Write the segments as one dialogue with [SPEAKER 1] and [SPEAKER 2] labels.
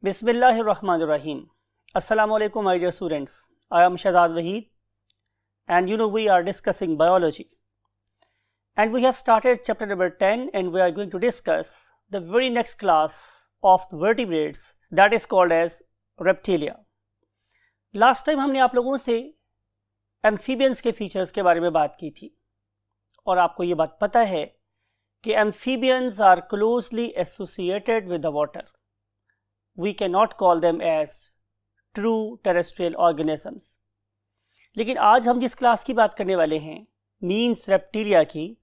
[SPEAKER 1] Bismillahirrahmanirrahim. Assalamu alaikum, my dear students. I am Shahzad Waheed, and we are discussing biology. And we have started chapter number 10, and we are going to discuss the very next class of the vertebrates that is called as reptilia. Last time हमने आप लोगों से amphibians के features के बारे में बात की थी, और आपको ये बात पता है कि amphibians are closely associated with the water. We cannot call them as true terrestrial organisms. लेकिन आज हम जिस क्लास की बात करने वाले हैं मीन्स रेप्टिलिया की,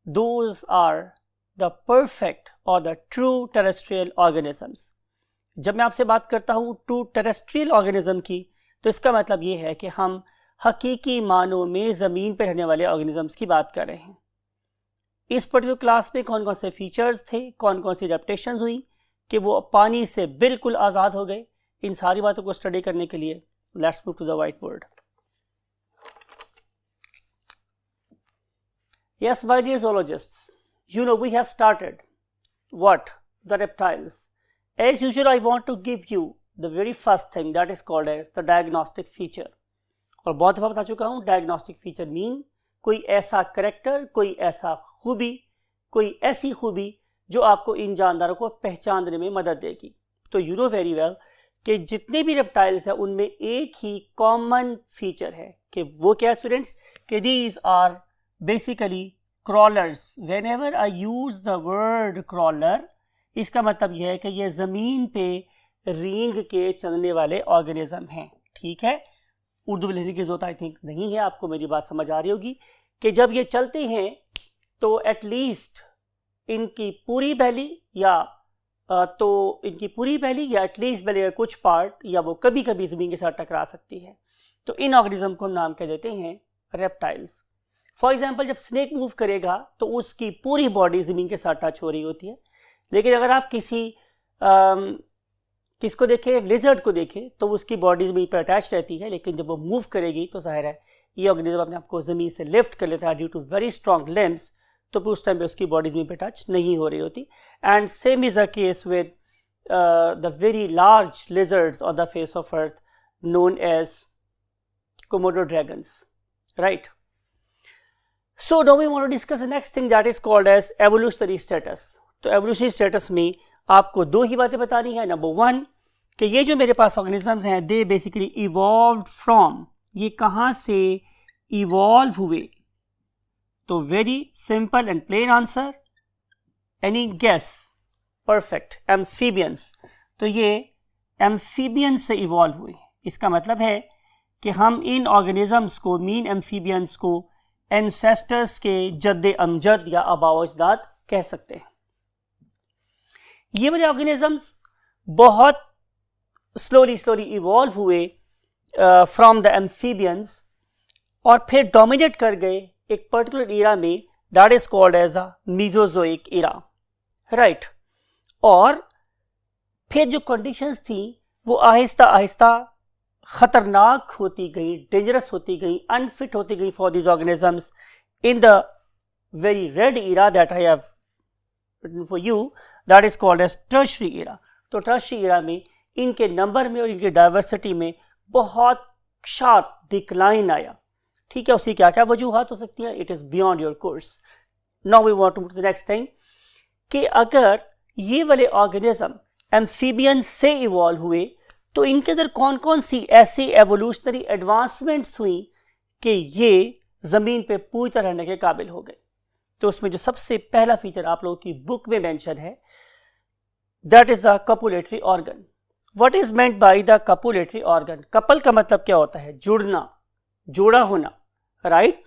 [SPEAKER 1] those are the perfect or the true terrestrial organisms. जब मैं आपसे बात करता हूँ true terrestrial organism की, तो इसका मतलब ये है कि हम हकीकी मानों में ज़मीन पर रहने वाले ऑर्गेनिजम्स की बात कर रहे हैं. इस पर्टिकुलर क्लास में कौन कौन से फीचर्स थे, कौन कौन सी एडेप्टेशंस हुई कि वो पानी से बिल्कुल आज़ाद हो गए, इन सारी बातों को स्टडी करने के लिए let's move to the white board. Yes, my dear zoologists, we have started what? The reptiles. As usual, I want to give you the very first thing that is called as the diagnostic feature. और बहुत दफ़ा बता चुका हूँ, diagnostic feature mean कोई ऐसा character, कोई ऐसा खूबी, कोई ऐसी खूबी जो आपको इन जानदारों को पहचानने में मदद देगी. तो यू नो वेरी वेल कि जितने भी रेप्टाइल्स हैं उनमें एक ही कॉमन फीचर है कि वो क्या है स्टूडेंट्स, कि these are basically crawlers. Whenever I use the word crawler, इसका मतलब यह है कि ये ज़मीन पे रींग के चलने वाले ऑर्गेनिज्म हैं. ठीक है, उर्दू में लिखने की जरूरत आई थिंक नहीं है, आपको मेरी बात समझ आ रही होगी कि जब ये चलते हैं तो एटलीस्ट इनकी पूरी बैली या एटलीस्ट बैली का कुछ पार्ट या वो कभी कभी ज़मीन के साथ टकरा सकती है. तो इन ऑर्गेनिज्म को हम नाम कह देते हैं रेप्टाइल्स. फॉर एग्जांपल, जब स्नेक मूव करेगा तो उसकी पूरी बॉडी ज़मीन के साथ टच हो रही होती है. लेकिन अगर आप किसको देखें, लिजर्ड को देखें, तो उसकी बॉडी ज़मीन पर अटैच रहती है, लेकिन जब वो मूव करेगी तो जाहिर है ये ऑर्गेनिज्म अपने आप को ज़मीन से लिफ्ट कर लेता है due to very strong limbs. तो उस टाइम पे उसकी बॉडी ज़मीन पे टच नहीं हो रही होती. And same is a case with the very large lizards on the face of earth known as Komodo dragons, right. So now we want to discuss the next thing that is called as evolutionary status. तो evolutionary status में आपको दो ही बातें बतानी है. Number one कि ये जो मेरे पास ऑर्गेनिजम्स हैं दे बेसिकली इवॉल्व्ड फ्रॉम, ये कहाँ से इवॉल्व हुए. तो very simple and plain answer, any guess? Perfect, amphibians. तो ये एम्फीबियंस से इवॉल्व हुए. इसका मतलब है कि हम इन ऑर्गेनिजम्स को, मीन एम्फीबियंस को, एंसेस्टर्स के जद्दे अमजद या आबाओ अजदाद कह सकते हैं. ये वाले ऑर्गेनिजम्स बहुत स्लोली इवॉल्व हुए फ्रॉम द एम्फीबियंस और फिर डोमिनेट कर गए एक पर्टिकुलर ईरा में that is called as a Mesozoic era, right. और फिर जो कंडीशंस थी वो आहिस्ता आहिस्ता खतरनाक होती गई, डेंजरस होती गई, अनफिट होती गई for this organisms in the very red era that I have written for you, that is called as tertiary era. तो टर्शरी ईरा में इनके नंबर में और इनकी डाइवर्सिटी में बहुत शार्प डिक्लाइन आया. ठीक है, उसकी क्या क्या वजूहात हो सकती हैं, it is beyond your course. Now we want to move to the next thing कि अगर ये वाले ऑर्गेनिज्म एम्फीबियंस से इवॉल्व हुए तो इनके अंदर कौन कौन सी ऐसी एवोल्यूशनरी एडवांसमेंट्स हुई कि ये ज़मीन पे पूरी तरह रहने के काबिल हो गए. तो उसमें जो सबसे पहला फीचर आप लोगों की बुक में मेंशन है that is the copulatory organ. What is meant by the copulatory organ? Couple का मतलब क्या होता है? जुड़ना, जोड़ा होना, राइट.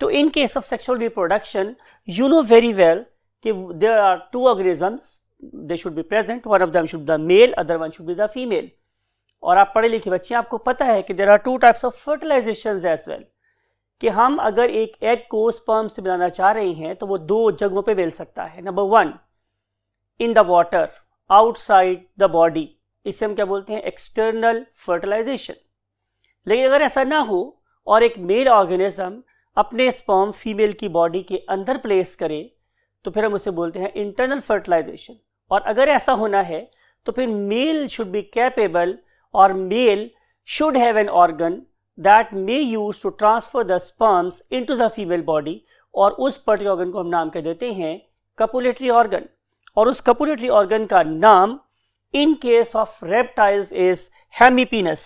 [SPEAKER 1] तो in case of sexual reproduction you know very well कि there are two organisms, they should be present, one of them should be the male, other one should be the female. और आप पढ़े लिखे बच्चे, आपको पता है कि there are two types of fertilisations as well, कि हम अगर एक एग को स्पर्म से बनाना चाह रहे हैं तो वो दो जगहों पे मिल सकता है. Number one, in the water outside the body, इसे हम क्या बोलते हैं? External fertilisation. लेकिन अगर ऐसा ना हो और एक मेल ऑर्गेनिज्म अपने स्पर्म फीमेल की बॉडी के अंदर प्लेस करे तो फिर हम उसे बोलते हैं इंटरनल फर्टिलाइजेशन. और अगर ऐसा होना है तो फिर मेल शुड बी कैपेबल और male should have an organ that may use to transfer the sperms into the female body, और उस पर्टिकुलर ऑर्गन को हम नाम कर देते हैं कपुलेटरी ऑर्गन। और उस कपुलेटरी ऑर्गन का नाम in case of reptiles is hemipenis.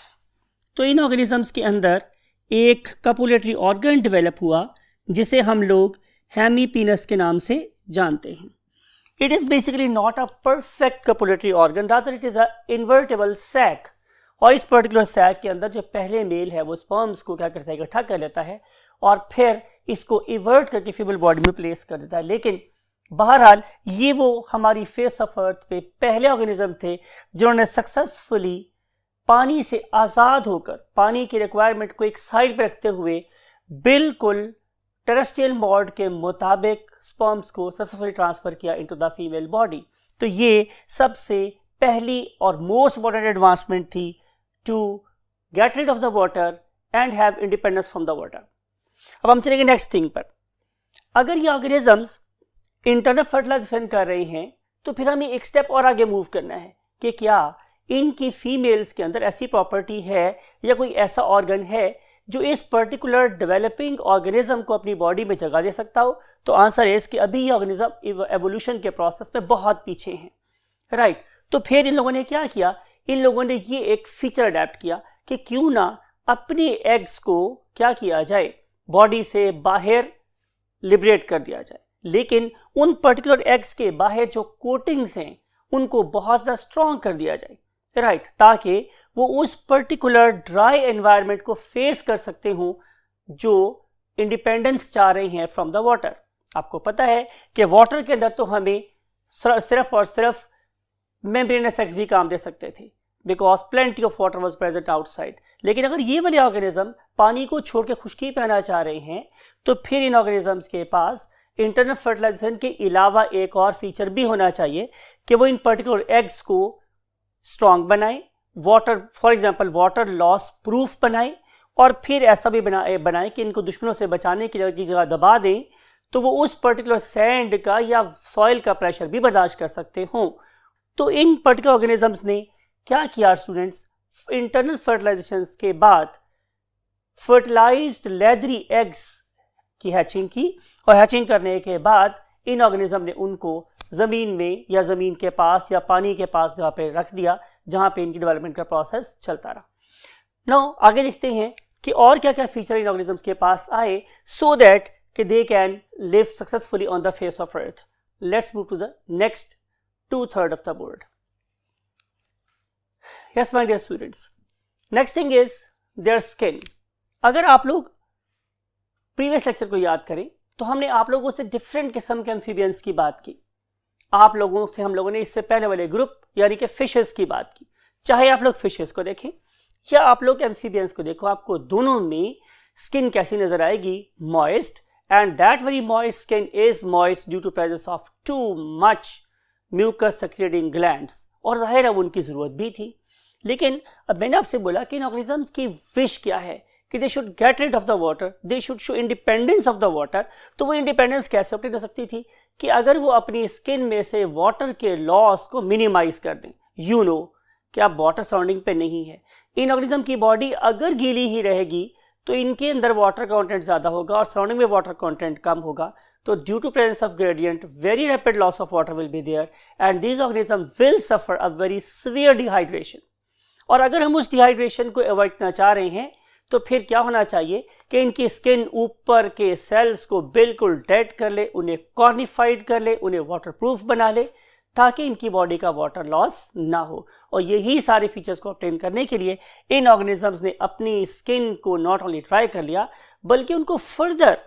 [SPEAKER 1] तो इन ऑर्गेनिजम्स के अंदर एक कपुलेटरी ऑर्गन डेवलप हुआ जिसे हम लोग हेमीपीनस के नाम से जानते हैं। It is basically not a perfect copulatory organ, rather it is an invertible sac. और इस पर्टिकुलर सैक के अंदर जो पहले मेल है वो स्पर्म्स को क्या करता है, इकट्ठा कर लेता है और फिर इसको इवर्ट करके फीमेल बॉडी में प्लेस कर देता है। लेकिन बहरहाल ये वो हमारी फेस ऑफ अर्थ पे पहले ऑर्गेनिज्म थे जिन्होंने सक्सेसफुली पानी से आज़ाद होकर, पानी की रिक्वायरमेंट को एक साइड पे रखते हुए, बिल्कुल टेरेस्ट्रियल मोड के मुताबिक स्पर्म्स को सक्सेसफुली ट्रांसफर किया इनटू द फीमेल बॉडी। तो ये सबसे पहली और मोस्ट इंपॉर्टेंट एडवांसमेंट थी to get rid of the water and have independence from the water. अब हम चलेंगे नेक्स्ट थिंग पर। अगर ये ऑर्गेनिजम्स इंटरनल फर्टिलाइजेशन कर रहे हैं तो फिर हमें एक स्टेप और आगे मूव करना है कि क्या इनकी फीमेल्स के अंदर ऐसी प्रॉपर्टी है या कोई ऐसा ऑर्गन है जो इस पर्टिकुलर डेवलपिंग ऑर्गेनिज्म को अपनी बॉडी में जगह दे सकता हो। तो आंसर है कि अभी ये ऑर्गेनिज्म एवोल्यूशन के प्रोसेस में बहुत पीछे हैं, राइट। तो फिर इन लोगों ने क्या किया, इन लोगों ने ये एक फीचर अडेप्ट किया कि क्यों ना अपने एग्स को क्या किया जाए, बॉडी से बाहर लिबरेट कर दिया जाए, लेकिन उन पर्टिकुलर एग्स के बाहर जो कोटिंग्स हैं उनको बहुत ज़्यादा स्ट्रॉन्ग कर दिया जाए, राइट, ताकि वो उस पर्टिकुलर ड्राई एनवायरनमेंट को फेस कर सकते हों जो इंडिपेंडेंस चाह रहे हैं फ्रॉम द वाटर। आपको पता है कि वाटर के अंदर तो हमें सिर्फ और सिर्फ मेम्ब्रेनस एग्स भी काम दे सकते थे because plenty of water was present outside. लेकिन अगर ये वाले ऑर्गेनिज्म पानी को छोड़ के खुश्की पहना चाह रहे हैं तो फिर इन ऑर्गेनिजम्स के पास इंटरनल फर्टिलाइजेशन के अलावा एक और फीचर भी होना चाहिए कि वो इन पर्टिकुलर एग्स को स्ट्रॉन्ग बनाए, water for example water loss proof बनाए, और फिर ऐसा भी बनाए कि इनको दुश्मनों से बचाने की जगह दबा दें तो वो उस पर्टिकुलर सैंड का या सॉइल का प्रेशर भी बर्दाश्त कर सकते हों। तो इन पर्टिकुलर ऑर्गेनिजम्स ने क्या किया स्टूडेंट्स, इंटरनल फर्टिलाइजेशन के बाद फर्टिलाइज्ड लेदरी एग्स की हैचिंग की, और हैचिंग करने के बाद इन ऑर्गेनिज्म ने उनको ज़मीन में या ज़मीन के पास या पानी के पास जहाँ पे रख दिया जहाँ पे इनकी डेवलपमेंट का प्रोसेस चलता रहा। नाउ आगे देखते हैं कि और क्या क्या फीचर इन ऑर्गेनिजम्स के पास आए सो दैट कि they can live successfully on the face of earth. Let's move to the next 2/3 of the board. Yes my dear students, next thing is their skin. अगर आप लोग previous lecture को याद करें तो हमने आप लोगों से डिफरेंट किस्म के एम्फीबियंस की बात की। आप लोगों से हम लोगों ने इससे पहले वाले ग्रुप यानी कि फिशेस की बात की। चाहे आप लोग फिशेस को देखें या आप लोग एम्फीबियंस को देखो, आपको दोनों में स्किन कैसी नजर आएगी, moist, and that very moist skin is moist due to presence of too much mucus secreting glands, और जाहिर है उनकी जरूरत भी थी। लेकिन अब मैंने आपसे बोला कि इन ऑर्गेनिजम्स की विश क्या है कि they should get rid of the water, they should show independence of the water. तो वो इंडिपेंडेंस कैसे ऑब्टेन कर सकती थी कि अगर वो अपनी स्किन में से वाटर के लॉस को मिनिमाइज कर दें। यू नो कि अब वाटर सराउंडिंग पे नहीं है, इन ऑर्गेनिज्म की बॉडी अगर गीली ही रहेगी तो इनके अंदर वाटर कंटेंट ज़्यादा होगा और सराउंडिंग में वाटर कंटेंट कम होगा। तो due to presence of gradient very rapid loss of water will be there and these organism will suffer a very severe dehydration. और अगर हम उस डिहाइड्रेशन को अवॉइड करना चाह रहे हैं तो फिर क्या होना चाहिए कि इनकी स्किन ऊपर के सेल्स को बिल्कुल डेड कर ले, उन्हें कॉर्निफाइड कर ले, उन्हें वाटरप्रूफ बना ले ताकि इनकी बॉडी का वाटर लॉस ना हो। और यही सारे फीचर्स को ऑब्टेन करने के लिए इन ऑर्गेनिजम्स ने अपनी स्किन को नॉट ओनली ट्राई कर लिया बल्कि उनको फर्दर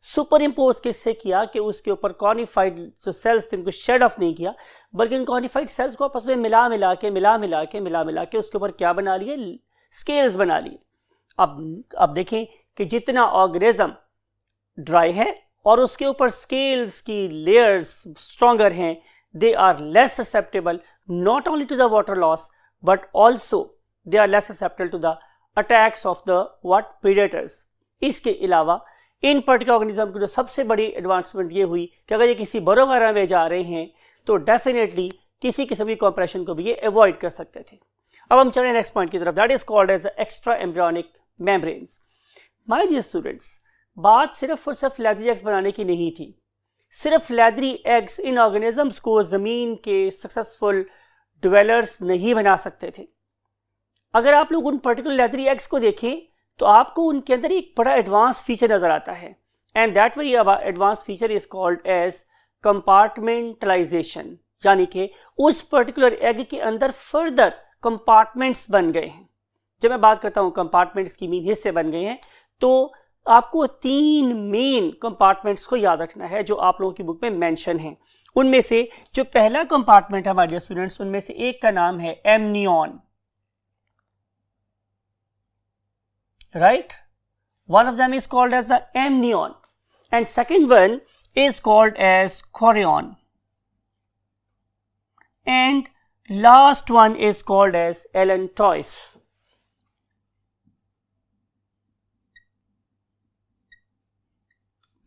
[SPEAKER 1] सुपर इम्पोज किससे किया कि उसके ऊपर कॉर्निफाइड जो सेल्स थे उनको शेड ऑफ नहीं किया बल्कि इन कॉर्निफाइड सेल्स को आपस में मिला मिला के उसके ऊपर क्या बना लिए, स्केल्स बना लिए। अब देखें कि जितना ऑर्गेनिज्म ड्राई है और उसके ऊपर स्केल्स की लेयर्स स्ट्रॉन्गर हैं, they are less susceptible not only to the water loss but also they are less susceptible to the attacks of the what predators. इसके अलावा इन पर्टिकुलर ऑर्गेनिज्म की जो सबसे बड़ी एडवांसमेंट ये हुई कि अगर ये किसी बरो वगैरह में जा रहे हैं तो डेफिनेटली किसी किस्म की कॉम्प्रेशन को भी ये अवॉइड कर सकते थे। अब हम चलें नेक्स्ट पॉइंट की तरफ, that is called as the extra embryonic membranes. My dear students, बात सिर्फ और सिर्फ लैदरी एग्स बनाने की नहीं थी। सिर्फ लैदरी एग्स इन ऑर्गेनिजम्स को ज़मीन के सक्सेसफुल ड्वेलर्स नहीं बना सकते थे। अगर आप लोग उन पर्टिकुलर लैदरी एग्स को देखें तो आपको उनके अंदर एक बड़ा एडवांस फीचर नज़र आता है, and that very advance feature is called as compartmentalisation, यानी कि उस पर्टिकुलर एग के अंदर फर्दर कंपार्टमेंट्स बन गए हैं। जब मैं बात करता हूँ कंपार्टमेंट्स की मीन हिस्से बन गए हैं, तो आपको 3 मेन कंपार्टमेंट्स को याद रखना है जो आप लोगों की बुक में मेंशन है। उनमें से जो पहला कंपार्टमेंट है हमारे स्टूडेंट्स, उनमें से एक का नाम है amnion, right? One of them is called as the amnion, and second one is called as chorion, and last one is called as allantois.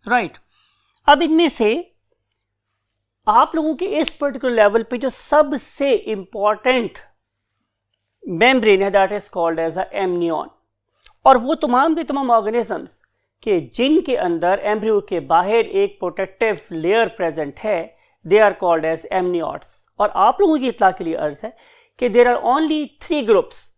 [SPEAKER 1] Right? अब इनमें से आप लोगों के इस पर्टिकुलर लेवल पे जो सबसे इंपॉर्टेंट मेम्ब्रेन है that is called as a amnion, और वो तमाम के तमाम ऑर्गेनिजम्स के जिनके अंदर एम्ब्रियो के बाहर एक प्रोटेक्टिव लेयर प्रेजेंट है, they are called as amniotes. और आप लोगों की इत्तला के लिए अर्ज है कि there are only 3 groups,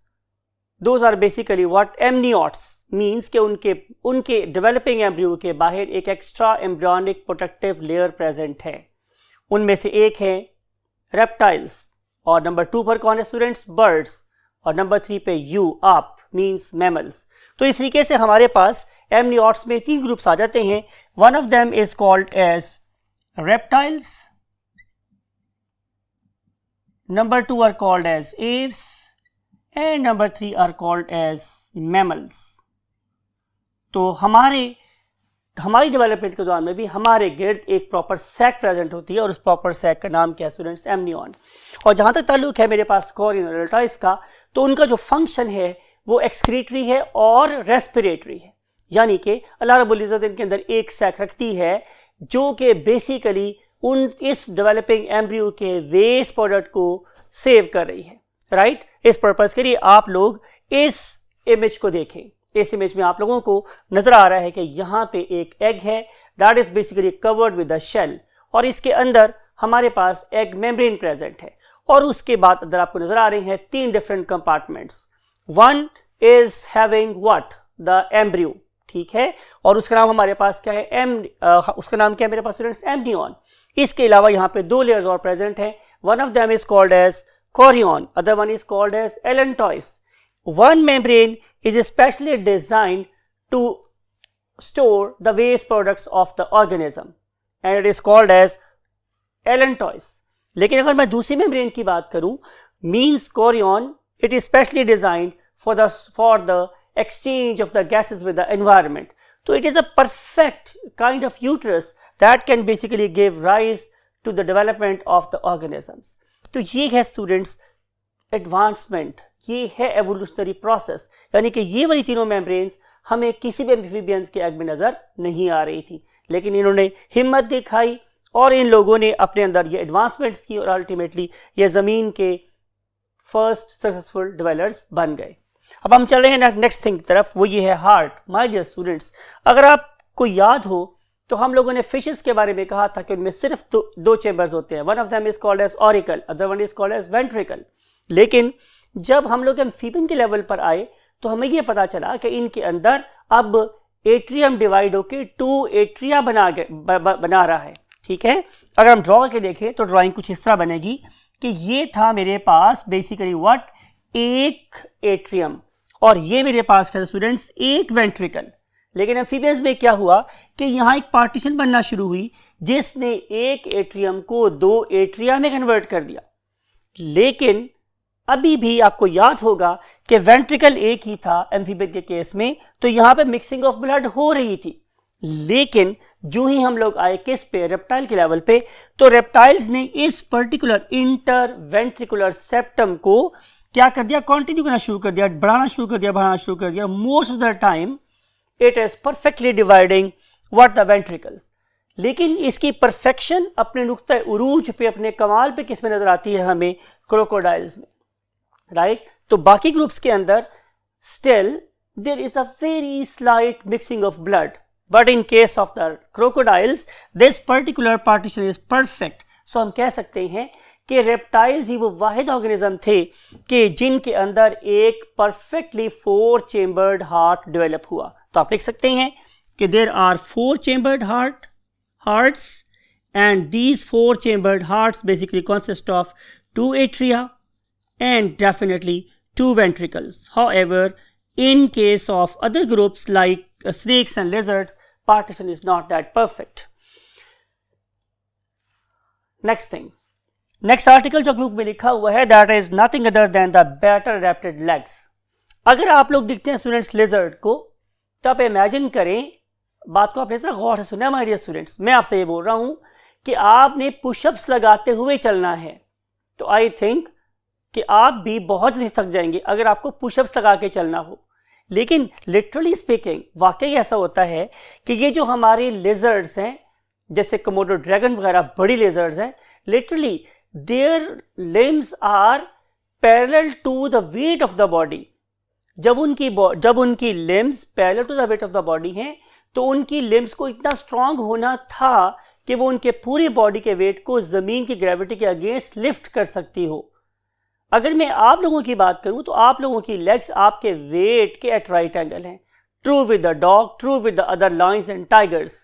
[SPEAKER 1] those are basically what amniotes means कि उनके डेवलपिंग एम्ब्रियो के बाहर एक extra embryonic protective layer present है। उनमें से एक है रेप्टाइल्स, और नंबर 2 पर कौन है स्टूडेंट्स? बर्ड्स, और नंबर 3 पे यू आप मीन्स मैमल्स। तो इस तरीके से हमारे पास एमनियोट्स में 3 ग्रुप्स आ जाते हैं। One of them is called as reptiles, number 2 are called as aves, and number 3 are called as mammals. तो हमारी डेवलपमेंट के दौरान में भी हमारे गिर्द एक प्रॉपर सैक प्रेजेंट होती है, और उस प्रॉपर सैक का नाम क्या है स्टूडेंट्स? एमनियन। और जहाँ तक ताल्लुक है मेरे पास कोरियन और एलैंटॉइस का, तो उनका जो फंक्शन है वो एक्सक्रीटरी है और रेस्पिरेटरी है, यानी कि अल्लाह रब्बुल इज़्ज़त इनके अंदर एक सैक रखती है जो कि बेसिकली इस डेवलपिंग एम्ब्रियो के वेस्ट प्रोडक्ट को सेव कर रही है। राइट? इस पर्पज़ के लिए आप लोग इस इमेज को देखें। इस इमेज में आप लोगों को नजर आ रहा है कि यहाँ पे एक एग है that is basically covered with the shell, और इसके अंदर हमारे पास एग मेम्ब्रेन प्रेजेंट है, और उसके बाद अंदर आपको नजर आ रहे हैं 3 different compartments. One is having what? The embryo, ठीक है, और उसका नाम हमारे पास क्या है? उसका नाम क्या है मेरे पास स्टूडेंट्स? एमनियन। इसके अलावा यहाँ पे 2 लेयर्स और प्रेजेंट हैं। One of them is called as chorion, other one is called as allantois. One membrane is specially designed to store the waste products of the organism, and it is called as allantois. लेकिन अगर मैं दूसरी membrane की बात करूं, means chorion, it is specially designed for the exchange of the gases with the environment. So it is a perfect kind of uterus that can basically give rise to the development of the organisms. तो ये है students advancement, ये है evolutionary process, यानी कि ये वाली तीनों मेम्ब्रेन्स हमें किसी भी एम्फीबियंस के एग में नज़र नहीं आ रही थी, लेकिन इन्होंने हिम्मत दिखाई और इन लोगों ने अपने अंदर ये एडवांसमेंट्स की, और अल्टीमेटली ये ज़मीन के फर्स्ट सक्सेसफुल डिवेलर्स बन गए। अब हम चल रहे हैं नेक्स्ट थिंग की तरफ, वो ये है हार्ट। माय डियर स्टूडेंट्स, अगर आपको याद हो तो हम लोगों ने फिशेस के बारे में कहा था कि उनमें सिर्फ 2 चेम्बर्स होते हैं। One of them is called as auricle, other one is called as ventricle. लेकिन जब हम लोग एम्फीबियन के लेवल पर आए तो हमें यह पता चला कि इनके अंदर अब एट्रियम डिवाइड होकर 2 एट्रिया बना रहा है, ठीक है। अगर हम ड्रॉ करके देखें तो ड्राइंग कुछ इस तरह बनेगी कि ये था मेरे पास बेसिकली व्हाट, एक एट्रियम, और ये मेरे पास क्या स्टूडेंट्स, एक वेंट्रिकल। लेकिन एम्फीबियंस में क्या हुआ कि यहाँ एक पार्टीशन बनना शुरू हुई जिसने एक एट्रियम को 2 एट्रिया में कन्वर्ट कर दिया। लेकिन अभी भी आपको याद होगा कि वेंट्रिकल एक ही था एम्फीबियन के केस में, तो यहाँ पे मिक्सिंग ऑफ ब्लड हो रही थी। लेकिन जो ही हम लोग आए किस पे, रेप्टाइल के लेवल पे, तो रेप्टाइल्स ने इस पर्टिकुलर इंटर वेंट्रिकुलर सेप्टम को क्या कर दिया, कंटिन्यू करना शुरू कर दिया, बढ़ाना शुरू कर दिया। Most of the time it is perfectly dividing what the ventricles. लेकिन इसकी परफेक्शन अपने नुक्ता उरूज पे, अपने कमाल पे किस में नजर आती है हमें? क्रोकोडाइल्स में, राइट। तो बाकी ग्रुप्स के अंदर still there is a very slight mixing of blood, but in case of the crocodiles this particular partition is perfect. So हम कह सकते हैं कि रेप्टाइल्स ही वो वाहिद ऑर्गेनिज्म थे कि जिनके अंदर एक परफेक्टली 4 चेम्बर्ड हार्ट डेवलप हुआ। तो आप लिख सकते हैं कि there are 4 chambered hearts, and these 4 chambered hearts basically consist of 2 atria and definitely 2 ventricles. However, in case of other groups like snakes and lizards, partition is not that perfect. Next thing, next article जो book में लिखा हुआ है, that is nothing other than the better adapted legs. अगर आप लोग देखते हैं स्टूडेंट्स लिजर्ड को, तो आप इमेजिन करें, बात को आपने जरा गौर से सुना माय डियर स्टूडेंट्स, मैं आपसे ये बोल रहा हूं कि आपने पुशअप्स लगाते हुए चलना है, तो आई थिंक कि आप भी बहुत जल्दी थक जाएंगे अगर आपको पुशअप्स लगा के चलना हो। लेकिन लिटरली स्पीकिंग वाकई ऐसा होता है कि ये जो हमारे लिजर्ड्स हैं, जैसे कोमोडो ड्रैगन वगैरह बड़ी लिजर्ड्स हैं, literally their limbs are parallel to the weight of the body. जब उनकी limbs parallel to the weight of the body हैं, तो उनकी लिम्स को इतना स्ट्रांग होना था कि वो उनके पूरी बॉडी के वेट को ज़मीन की ग्रेविटी के अगेंस्ट लिफ्ट कर सकती हो। अगर मैं आप लोगों की बात करूं तो आप लोगों की लेग्स आपके वेट के एट राइट एंगल हैं। True with the dog, true with the other lions and tigers.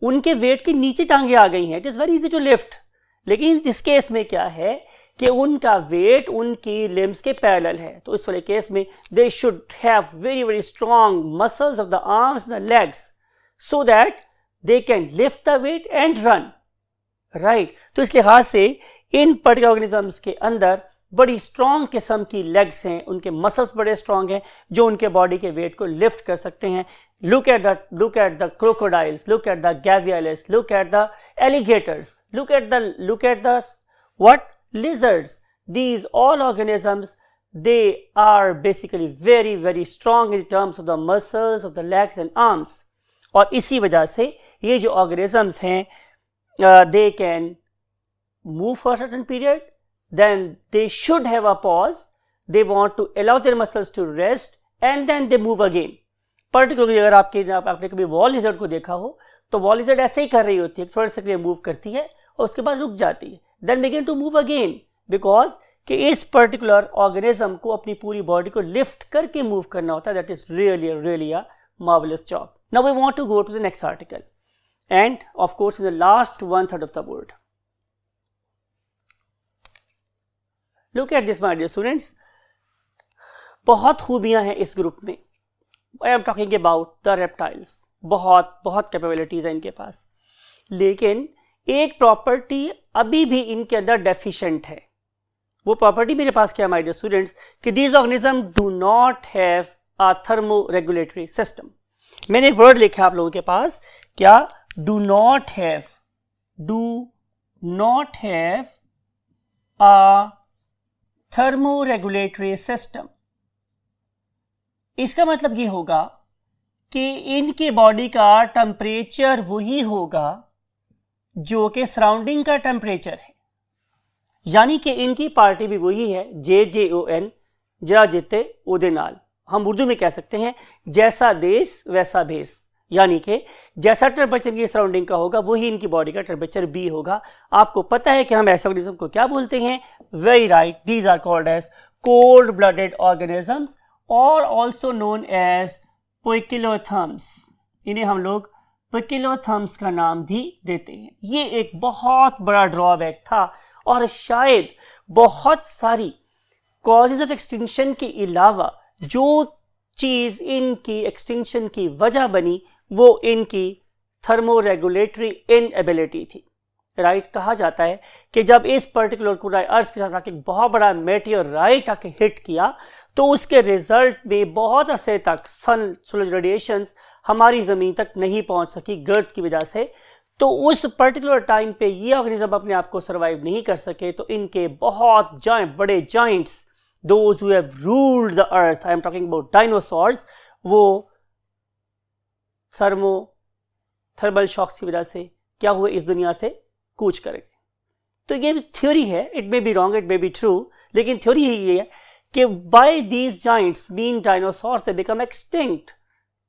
[SPEAKER 1] उनके वेट के नीचे टांगे आ गई हैं, it is very easy to lift. लेकिन जिस केस में क्या है कि उनका वेट उनकी लिम्स के पैरेलल है, तो इस वाले केस में दे should have very very strong muscles of the arms the legs so that they can lift the weight and run, right? तो इस लिहाज से इन पर्टिकुलर ऑर्गेनिजम्स के अंदर बड़ी स्ट्रॉन्ग किस्म की लेग्स हैं, उनके मसल्स बड़े स्ट्रॉन्ग हैं जो उनके बॉडी के वेट को लिफ्ट कर सकते हैं। look at the crocodiles, look at the gavialis, look at the alligators, look at the what lizards. These all organisms, they are basically very very strong in terms of the muscles of the legs and arms. और इसी वजह से ये जो organisms हैं they can move for certain period, then they should have a pause, they want to allow their muscles to rest and then they move again. Particularly अगर आपने कभी वॉल लिजर्ड को देखा हो, तो वॉल लिजर्ड ऐसे ही कर रही होती है, थोड़े से लिए मूव करती है और उसके बाद रुक जाती है, then begin to move again, because कि इस पर्टिकुलर ऑर्गेनिज्म को अपनी पूरी बॉडी को लिफ्ट करके मूव करना होता है। That is really a marvelous job. Now we want to go to the next article, and of course in the last 1/3 of the board. Look at this my dear students. बहुत खूबियां हैं इस group में। I am talking about the reptiles. बहुत capabilities हैं इनके पास, लेकिन एक प्रॉपर्टी अभी भी इनके अंदर डेफिशिएंट है। वो प्रॉपर्टी मेरे पास क्या माय डियर स्टूडेंट्स, कि these organisms do not have a thermoregulatory system. मैंने एक वर्ड लिखा आप लोगों के पास, क्या? do not have a thermoregulatory system. इसका मतलब ये होगा कि इनके बॉडी का टेम्परेचर वही होगा जो कि सराउंडिंग का टेम्परेचर है, यानी कि इनकी पार्टी भी वही है, JJON, जरा जिते उदे नाल। हम उर्दू में कह सकते हैं जैसा देश वैसा भेस, यानी कि जैसा टेम्परेचर की सराउंडिंग का होगा वही इनकी बॉडी का टेम्परेचर भी होगा। आपको पता है कि हम ऐसे ऑर्गेनिज्म को क्या बोलते हैं? Very right, these are called as cold blooded organisms और ऑल्सो नोन एज पोइकिलोथर्म्स। इन्हें हम लोग पोइकिलोथर्म्स का नाम भी देते हैं। ये एक बहुत बड़ा ड्रॉबैक था और शायद बहुत सारी कॉजेज ऑफ एक्सटिंक्शन के अलावा जो चीज़ इनकी एक्सटिंक्शन की वजह बनी वो इनकी थर्मोरेगुलेटरी इनएबिलिटी थी। राइट, कहा जाता है कि जब इस पर्टिकुलर कुराई अर्थ के साथ आके बहुत बड़ा मेटियोराइट आके हिट किया तो उसके रिजल्ट में बहुत अरसे तक सोलर रेडिएशंस हमारी ज़मीन तक नहीं पहुंच सकी गर्थ की वजह से। तो उस पर्टिकुलर टाइम पे ये ऑर्गेनिज्म अपने आप को सर्वाइव नहीं कर सके, तो इनके बहुत बड़े Giants, those who have ruled the earth, I am talking about dinosaurs, वो थर्मल शॉक्स की वजह से क्या हुए, इस दुनिया से कूच करेंगे। तो ये थ्योरी है, it may be wrong, it may be true, लेकिन थ्योरी ही ये है कि by these giants mean dinosaurs they become extinct.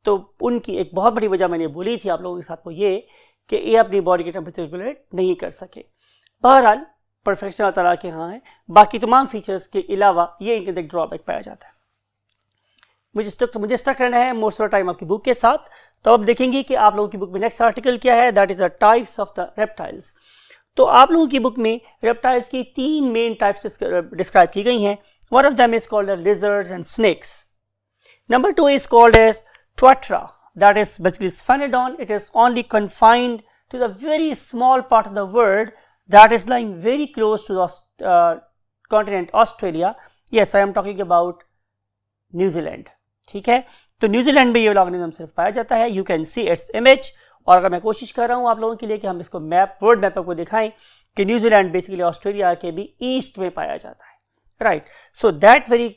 [SPEAKER 1] तो उनकी एक बहुत बड़ी वजह मैंने बोली थी आप लोगों के साथ, वो ये कि ये अपनी बॉडी के टेम्परेचर रेगुलेट नहीं कर सके। बहरहाल परफेक्शन अल्लाह ताला के यहाँ है, बाकी तमाम फीचर्स के अलावा ये इनके अंदर ड्रॉबैक पाया जाता है। मुझे स्टक रहना है मोस्ट ऑफ द टाइम आपकी बुक के साथ। तो अब देखेंगे कि आप लोगों की बुक में नेक्स्ट आर्टिकल क्या है, that is the types of the reptiles. तो आप लोगों की बुक में रेप्टाइल्स की 3 मेन टाइप्स डिस्क्राइब की गई हैं। One of them is called lizards and snacks. Number 2 is called as Tuatara, that is basically Sphenodon. It is only confined to the very small part of the world that is lying very close to the continent Australia. Yes, I am talking about New Zealand. ठीक है, तो New Zealand में ये organism सिर्फ पाया जाता है। You can see its image. और अगर मैं कोशिश कर रहा हूँ आप लोगों के लिए कि हम इसको मैप, वर्ल्ड मैप को दिखाएं कि न्यूजीलैंड बेसिकली ऑस्ट्रेलिया के भी ईस्ट में पाया जाता है, right. So that very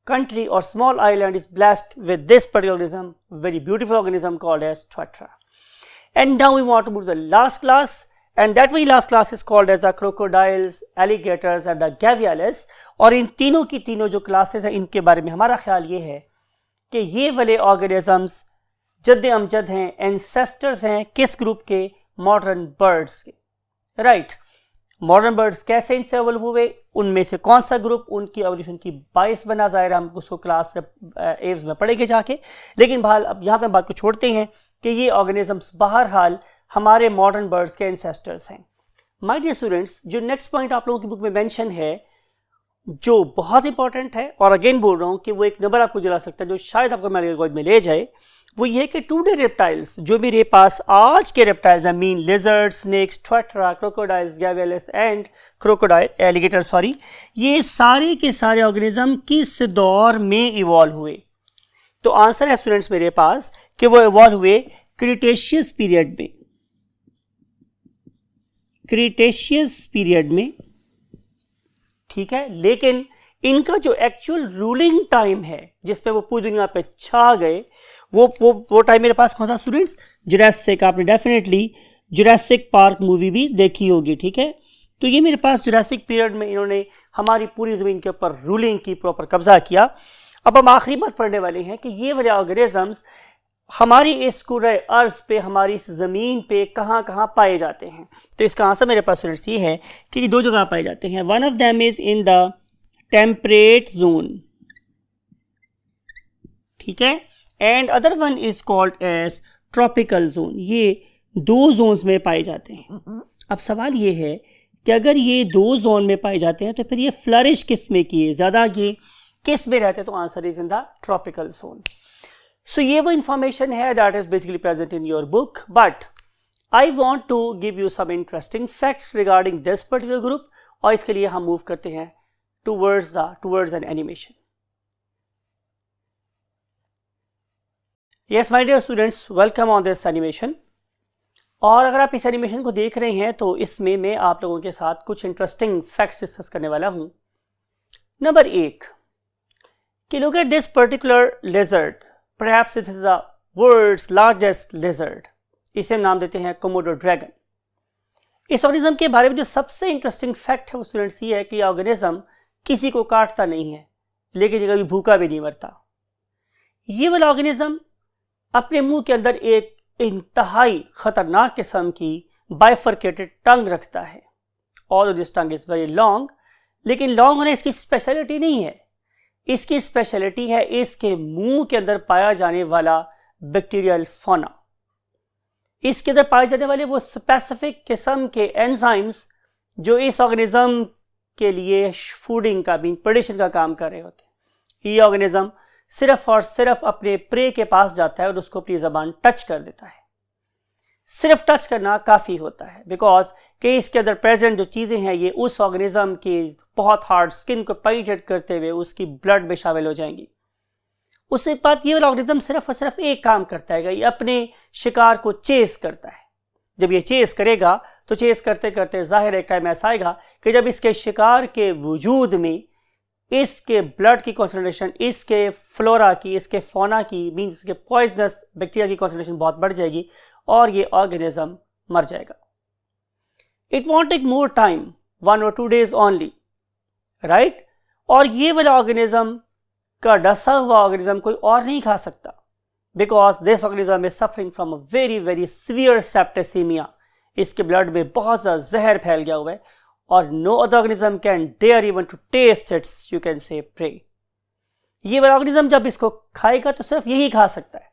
[SPEAKER 1] country or small island is blessed with this particular organism, very beautiful organism called as Tuatara. And now we want to move to the last class, and that very last class is called as the crocodiles, alligators and the gaviales. और इन तीनों की तीनों जो classes हैं इनके बारे में हमारा ख्याल ये है कि ये वाले ऑर्गेनिजम्स जद्द अमजद हैं, एंसेस्टर्स हैं किस ग्रुप के, मॉडर्न बर्ड्स के, राइट। मॉडर्न बर्ड्स कैसे इनसे एवॉल्व हुए, उनमें से कौन सा ग्रुप उनकी एवोल्यूशन की बाइस बना, जाहिर हम उसको क्लास एव्स में पढ़ेंगे जाके। लेकिन बहरहाल अब यहाँ पे बात को छोड़ते हैं कि ये ऑर्गेनिजम्स बहरहाल हमारे मॉडर्न बर्ड्स के एंसेस्टर्स हैं। माय डियर स्टूडेंट्स, जो नेक्स्ट पॉइंट आप लोगों की बुक में मेंशन है जो बहुत इंपॉर्टेंट है, और अगेन बोल रहा हूँ कि वो एक नंबर आपको दिला सकता है जो शायद आपको मेरे गोद में ले जाए, वो ये कि टुडे रेप्टाइल्स जो मेरे पास आज के रेप्टाइल्स हैं, mean lizard, snakes, tuatara, crocodiles, gavials and crocodile alligator, sorry, ये सारे के सारे ऑर्गेनिज्म किस दौर में इवॉल्व हुए। तो आंसर है स्टूडेंट्स मेरे पास कि वो इवॉल्व हुए क्रिटेशियस पीरियड में, क्रिटेशियस पीरियड में, ठीक है। लेकिन इनका जो एक्चुअल रूलिंग टाइम है जिसपे वो पूरी दुनिया पे छा गए, वो टाइम मेरे पास कौन सा स्टूडेंट्स, जुरासिक। आपने डेफिनेटली जुरासिक पार्क मूवी भी देखी होगी, ठीक है। तो ये मेरे पास जुरासिक पीरियड में इन्होंने हमारी पूरी ज़मीन के ऊपर रूलिंग की, प्रॉपर कब्जा किया। अब हम आखिरी बात पढ़ने वाले हैं कि ये वाले ऑर्गेनिजम्स हमारी इस कुरे अर्ज पे, हमारी इस ज़मीन पे कहाँ कहाँ पाए जाते हैं। तो इसका आंसर मेरे पास स्टूडेंट्स ये है कि 2 जगह पाए जाते हैं। One of them is in the temperate zone, ठीक है, and other one is called as tropical zone. ये 2 जोन्स में पाए जाते हैं। अब सवाल ये है कि अगर ये 2 जोन में पाए जाते हैं तो फिर ये फ्लरिश किस में किए, ज़्यादा ये किस में रहते हैं, तो answer is in the tropical zone. So ये वो इंफॉर्मेशन है that is basically present in your book, but I want to give you some interesting facts regarding this particular group, और इसके लिए हम मूव करते हैं towards an animation. Yes, my dear students, welcome on this animation. और अगर आप इस एनिमेशन को देख रहे हैं तो इसमें मैं आप लोगों के साथ कुछ इंटरेस्टिंग फैक्ट्स डिस्कस करने वाला हूं। नंबर 1 कि look at this particular lizard, perhaps it is the world's largest lizard. इसे नाम देते हैं कोमोडो ड्रैगन। इस ऑर्गेनिज्म के बारे में जो सबसे इंटरेस्टिंग फैक्ट है वो स्टूडेंट्स ये है कि ऑर्गेनिज्म किसी को काटता नहीं है, लेकिन ये कभी भूखा भी नहीं मरता। ये वाला ऑर्गेनिज्म अपने मुंह के अंदर एक इंतहाई खतरनाक किस्म की बाइफरकेटेड टंग रखता है। All this tongue is very long, लेकिन लॉन्ग होने इसकी स्पेशलिटी नहीं है। इसकी स्पेशलिटी है इसके मुंह के अंदर पाया जाने वाला बैक्टीरियल फौना। इसके अंदर पाए जाने वाले वो स्पेसिफिक किस्म के एंजाइम्स जो इस ऑर्गेनिज्म के लिए फूडिंग का, प्रोडक्शन का काम कर रहे होते हैं। ये ऑर्गेनिज्म सिर्फ और सिर्फ अपने प्रे के पास जाता है और उसको अपनी ज़बान टच कर देता है। सिर्फ टच करना काफ़ी होता है, बिकॉज कि इसके अंदर प्रेजेंट जो चीज़ें हैं ये उस ऑर्गेनिज्म की बहुत हार्ड स्किन को पेनिट्रेट करते हुए उसकी ब्लड में शामिल हो जाएंगी। उसके बाद ये वाला ऑर्गेनिज्म सिर्फ और सिर्फ एक काम करता है, ये अपने शिकार को चेस करता है। जब ये चेस करेगा तो चेस करते करते जाहिर एक टाइम ऐसा आएगा कि जब इसके शिकार के वजूद में इसके ब्लड की कॉन्सेंट्रेशन, इसके फ्लोरा की, इसके फौना की, मीन्स इसके पॉइजनस बैक्टीरिया की कॉन्सेंट्रेशन बहुत बढ़ जाएगी और ये ऑर्गेनिज्म मर जाएगा। It won't take more time, 1 or 2 days only, right. और ये वाला ऑर्गेनिज्म का डसा हुआ ऑर्गेनिज्म कोई और नहीं खा सकता, because this organism is suffering from a very very severe septicemia. इसके ब्लड में बहुत ज़्यादा जहर फैल गया हुआ है और no other organism can dare even to taste its, you can say, prey. ये वाला ऑर्गेनिज्म जब इसको खाएगा तो सिर्फ यही खा सकता है।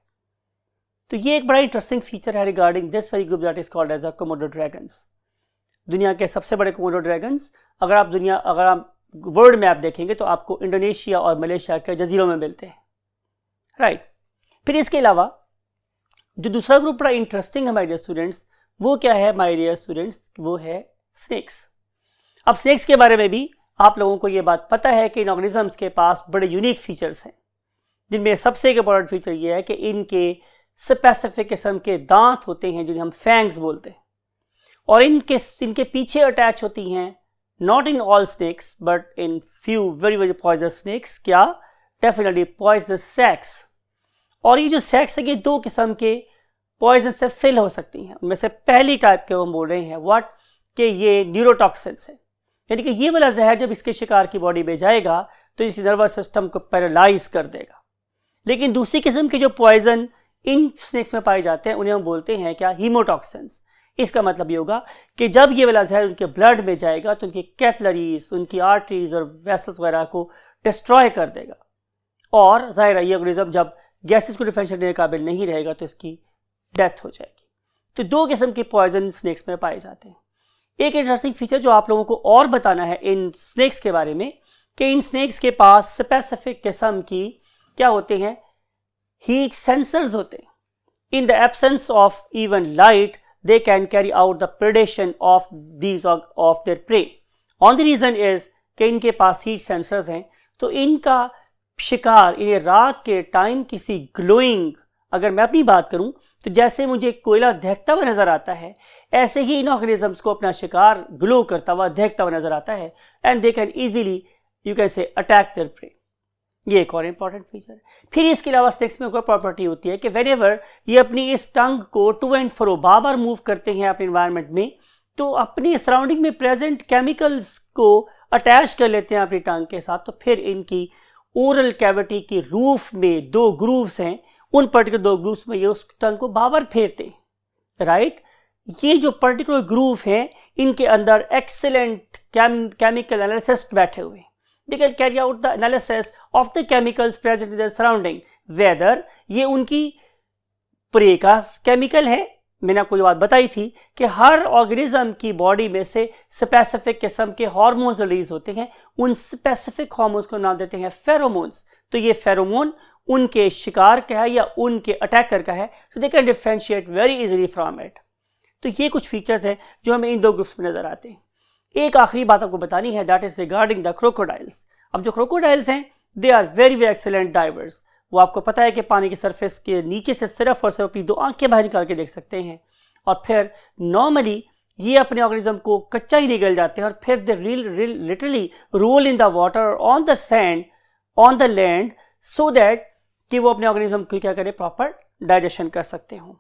[SPEAKER 1] तो ये एक बड़ा इंटरेस्टिंग फीचर है regarding this very group that is called as a Komodo dragons. दुनिया के सबसे बड़े कोमोडो ड्रैगन्स अगर आप वर्ल्ड मैप देखेंगे तो आपको इंडोनेशिया और मलेशिया के जजीरों में मिलते हैं, राइट। फिर इसके अलावा जो दूसरा ग्रुप बड़ा इंटरेस्टिंग है माय डियर स्टूडेंट्स, वो क्या है माय डियर स्टूडेंट्स, वो है स्नेक्स। अब स्नेक्स के बारे में भी आप लोगों को ये बात पता है कि इन ऑर्गेनिजम्स के पास बड़े यूनिक फीचर्स हैं, जिनमें सबसे इंपॉर्टेंट फीचर ये है कि इनके स्पेसिफिक किस्म के दांत होते हैं जिन्हें हम फैंग्स बोलते हैं, और इनके पीछे अटैच होती हैं, not in all snakes but in few very very poisonous snakes, क्या, डेफिनेटली पॉइजनस सैक्स। और ये जो सैक्स है ये 2 किस्म के पॉइजन से फिल हो सकती हैं। उनमें से पहली टाइप के हम बोल रहे हैं व्हाट, कि ये न्यूरोटॉक्सिन्स है, यानी कि ये वाला जहर जब इसके शिकार की बॉडी में जाएगा तो इसके नर्वस सिस्टम को पैरालाइज कर देगा। लेकिन दूसरी किस्म के जो पॉइजन इन स्नेक्स में पाए जाते हैं उन्हें हम बोलते हैं क्या, हीमोटॉक्सिन्स। इसका मतलब ये होगा कि जब ये वाला जहर उनके ब्लड में जाएगा तो उनकी कैपिलरीज, उनकी आर्टरीज और वेसल्स वगैरह को डिस्ट्रॉय कर देगा, और जाहिर है ये ऑर्गेनिज्म जब गैसेस को डिफरेंशिएट करने के काबिल नहीं रहेगा तो इसकी डेथ हो जाएगी। तो 2 किस्म के पॉइजन स्नेक्स में पाए जाते हैं। एक इंटरेस्टिंग फीचर जो आप लोगों को और बताना है इन स्नेक्स के बारे में, कि इन स्नेक्स के पास स्पेसिफिक किस्म की क्या होते हैं, हीट सेंसर्स होते हैं। In the absence of even light they can carry out the predation of their prey. Only reason is कि इनके पास हीट सेंसर्स हैं, तो इनका शिकार इन्हें रात के टाइम किसी ग्लोइंग, अगर मैं अपनी बात करूं तो जैसे मुझे कोयला दहकता हुआ नजर आता है, ऐसे ही इन ऑर्गेनिजम्स को अपना शिकार ग्लो करता हुआ दहकता हुआ नजर आता है, and they can easily, you can से, अटैक देयर प्रे। ये एक और इंपॉर्टेंट फीचर है। फिर इसके अलावा स्नेक्स में एक और प्रॉपर्टी होती है कि व्हेनेवर ये अपनी इस टंग को टू एंड फ्रो बार मूव करते हैं अपने एनवायरनमेंट में, तो अपनी सराउंडिंग में प्रेजेंट केमिकल्स को अटैच कर लेते हैं अपनी टंग के साथ। तो फिर इनकी ओरल कैविटी की रूफ में 2 ग्रूव्स हैं, उन पर्टिकुलर 2 ग्रूव्स में ये उस टंग को बार फेरते हैं, राइट। ये जो पर्टिकुलर ग्रूव हैं इनके अंदर एक्सीलेंट केमिकल एनालिसिस्ट बैठे हुए हैं। They can carry out the analysis of the chemicals present in their surrounding, whether ये उनकी प्रे का केमिकल है। मैंने आपको ये बात बताई थी कि हर ऑर्गेनिज्म की बॉडी में से स्पेसिफिक किस्म के हार्मोन्स रिलीज होते हैं, उन स्पेसिफिक हार्मोन्स को नाम देते हैं फेरोमोन्स। तो ये फेरोमोन उनके शिकार का है या उनके अटैकर का है, so they can differentiate very easily from it. तो ये कुछ फीचर्स हैं जो हमें इन 2 ग्रुप्स में नजर आते हैं। एक आखिरी बात आपको बतानी है, that is regarding the crocodiles. अब जो क्रोकोडाइल्स हैं they are very very excellent divers. वो आपको पता है कि पानी की सरफेस के नीचे से सिर्फ और सिर्फ अपनी 2 आंखें बाहर निकाल के देख सकते हैं, और फिर नॉर्मली ये अपने ऑर्गेनिज्म को कच्चा ही निगल जाते हैं, और फिर they literally roll in the water, on the sand, on the land, so that कि वो अपने ऑर्गेनिज्म को क्या करें, प्रॉपर डाइजेशन कर सकते हों।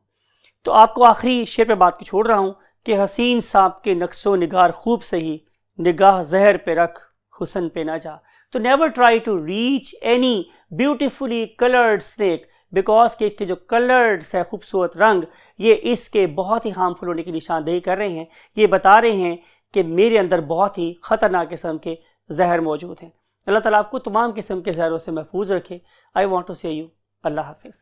[SPEAKER 1] तो आपको आखिरी शेर पे बात को छोड़ रहा हूँ कि हसीन सांप के नक्शो निगार खूब सही, निगाह जहर पे रख हुसन पे ना जा। तो never try to reach any beautifully coloured snake, because के इसके जो कलर्ड है खूबसूरत रंग, ये इसके बहुत ही हार्मफुल होने की निशानदेही कर रहे हैं। ये बता रहे हैं कि मेरे अंदर बहुत ही ख़तरनाक किस्म के जहर मौजूद हैं। अल्लाह ताला आपको तमाम किस्म के जहरों से महफूज रखे। आई वॉन्ट टू से यू अल्लाह हाफिज़।